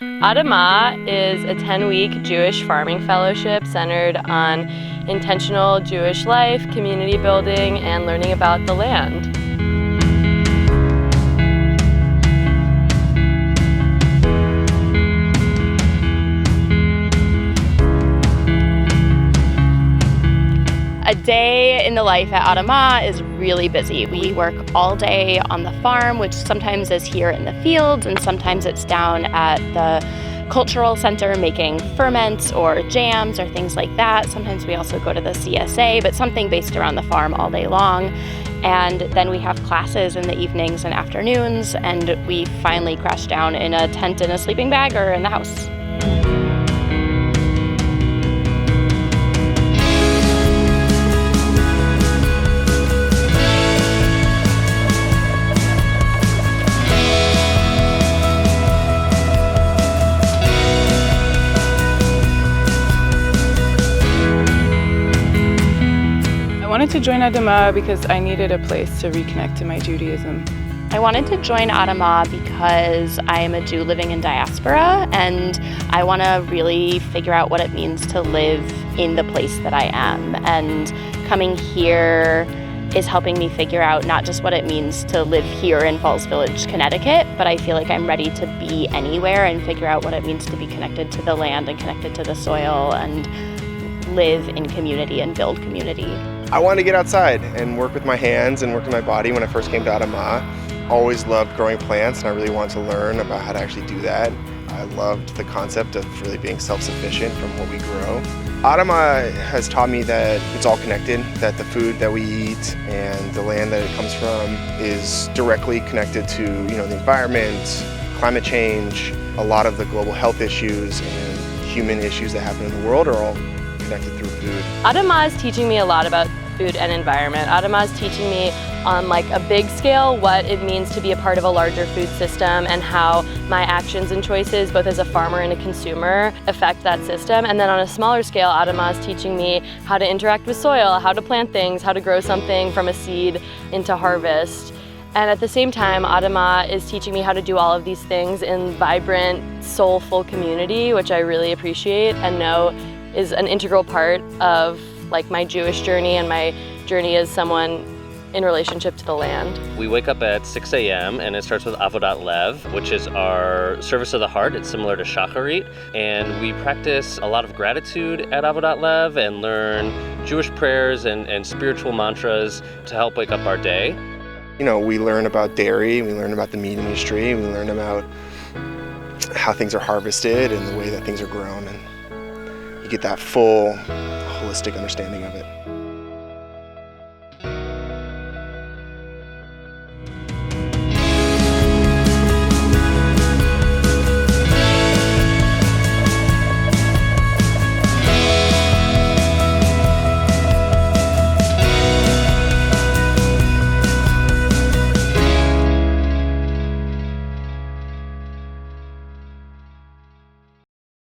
Adamah is a 10-week Jewish farming fellowship centered on intentional Jewish life, community building, and learning about the land. A day in the life at Adamah is really busy. We work all day on the farm, which sometimes is here in the fields, and sometimes it's down at the cultural center making ferments or jams or things like that. Sometimes we also go to the CSA, but something based around the farm all day long. And then we have classes in the evenings and afternoons, and we finally crash down in a tent in a sleeping bag or in the house. I wanted to join Adamah because I needed a place to reconnect to my Judaism. I wanted to join Adamah because I am a Jew living in diaspora, and I want to really figure out what it means to live in the place that I am. And coming here is helping me figure out not just what it means to live here in Falls Village, Connecticut, but I feel like I'm ready to be anywhere and figure out what it means to be connected to the land and connected to the soil and live in community and build community. I wanted to get outside and work with my hands and work with my body when I first came to Adamah. Always loved growing plants, and I really wanted to learn about how to actually do that. I loved the concept of really being self-sufficient from what we grow. Adamah has taught me that it's all connected, that the food that we eat and the land that it comes from is directly connected to, the environment, climate change. A lot of the global health issues and human issues that happen in the world are all connected through food. Adamah is teaching me a lot about food and environment. Adamah is teaching me on a big scale what it means to be a part of a larger food system and how my actions and choices, both as a farmer and a consumer, affect that system. And then on a smaller scale, Adamah is teaching me how to interact with soil, how to plant things, how to grow something from a seed into harvest. And at the same time, Adamah is teaching me how to do all of these things in vibrant, soulful community, which I really appreciate and know is an integral part of my Jewish journey and my journey as someone in relationship to the land. We wake up at 6 a.m. and it starts with Avodat Lev, which is our service of the heart. It's similar to Shacharit, and we practice a lot of gratitude at Avodat Lev and learn Jewish prayers and spiritual mantras to help wake up our day. We learn about dairy, we learn about the meat industry, we learn about how things are harvested and the way that things are grown, and you get that full, holistic understanding of it.